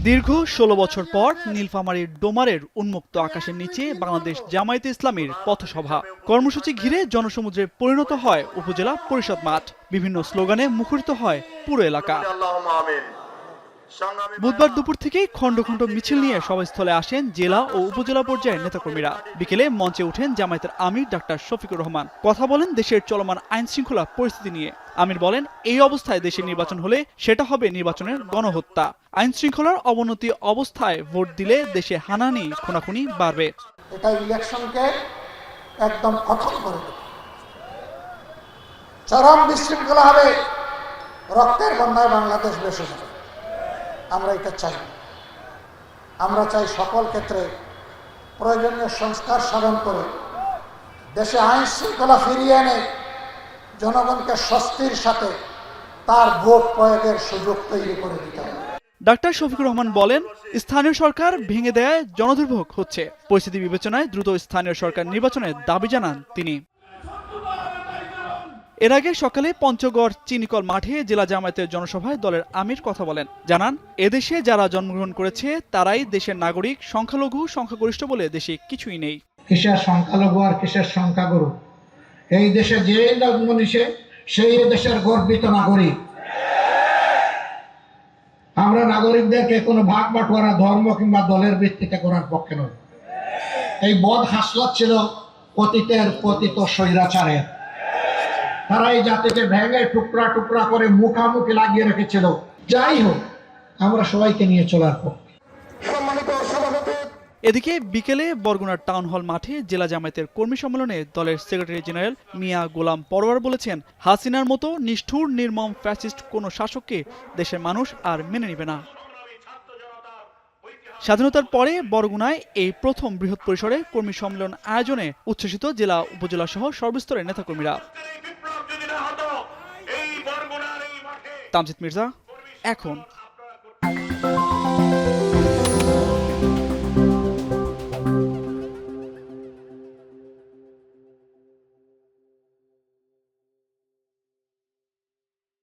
দীর্ঘ ১৬ বছর পর নীলফামারীর ডোমারের উন্মুক্ত আকাশের নিচে বাংলাদেশ জামায়াতে ইসলামীর পথসভা কর্মসূচি ঘিরে জনসমুদ্রে পরিণত হয় উপজেলা পরিষদ মাঠ। বিভিন্ন স্লোগানে মুখরিত হয় পুরো এলাকা। বুধবার দুপুর থেকেই খণ্ড খণ্ড মিছিল নিয়ে সভাস্থলে আসেন জেলা ও উপজেলা পর্যায়ের নেতাকর্মীরা। বিকেলে মঞ্চে ওঠেন জামায়াতের আমির ডাক্তার শফিকুর রহমান। কথা বলেন দেশের চলমান আইন শৃঙ্খলা পরিস্থিতি নিয়ে। আমির বলেন, এই অবস্থায় দেশে নির্বাচন হলে সেটা হবে নির্বাচনের গণহত্যা। আইন শৃঙ্খলার অবনতি অবস্থায় ভোট দিলে দেশে হানাহানি খুনাখুনি বাড়বে। এটা ইলেকশনকে একদম অথম করে দেবে, চরম বিশৃঙ্খলা হবে, রক্তের বন্যায় বাংলাদেশ ভেসে যাবে। আমরা এটা চাই। আমরা চাই সকল ক্ষেত্রে প্রয়োজনীয় সংস্কার সাধন করে দেশে আইন শৃঙ্খলা ফিরিয়ে এনে জনগণকে স্বস্তির সাথে তার ভোট প্রয়োগের সুযোগ তৈরি করে দিতে হবে। ডাক্তার শফিকুর রহমান বলেন, স্থানীয় সরকার ভেঙে দেয়ায় জনদুর্ভোগ হচ্ছে। পরিস্থিতি বিবেচনায় দ্রুত স্থানীয় সরকার নির্বাচনের দাবি জানান তিনি। এর আগে সকালে পঞ্চগড় চিনিকল মাঠে জেলা জামায়াতের জনসভায় দলের আমির কথা বলেন। জানান, এদেশে যারা জন্মগ্রহণ করেছে তারাই দেশের নাগরিক, সংখ্যালঘু সংখ্যাগরিষ্ঠ বলে দেশে কিছুই নেই। কিসের সংখ্যালঘু আর কিসের সংখ্যাগুরু? এই দেশে যে জন্ম নিছে সেই দেশের গর্বিত নাগরিক। আমরা নাগরিকদেরকে কোনো ভাগ বাটোয়ারা ধর্ম কিংবা দলের ভিত্তিতে করার পক্ষে নয়। এই বদ হাসলত ছিল অতীতের পতিত স্বৈরাচারের। তারা এই জাতিকে ভেঙে টুকরা টুকরা করে মুখামুখি লাগিয়ে রেখেছিল। যাই হোক, আমরা সবাইকে নিয়ে চলার পক্ষে। এদিকে বিকেলে বরগুনার টাউন হল মাঠে জেলা জামায়াতের কর্মী সম্মেলনে দলের সেক্রেটারি জেনারেল মিয়া গোলাম পরোয়ার বলেছেন, হাসিনার মতো নিষ্ঠুর নির্মম ফ্যাসিস্ট কোনো শাসককে দেশের মানুষ আর মেনে নেবে না। স্বাধীনতার পরে বরগুনায় এই প্রথম বৃহৎ পরিসরে কর্মী সম্মেলন আয়োজনে উচ্ছ্বসিত জেলা উপজেলা সহ সর্বস্তরের নেতাকর্মীরা। তামজিদ মির্জা, এখন।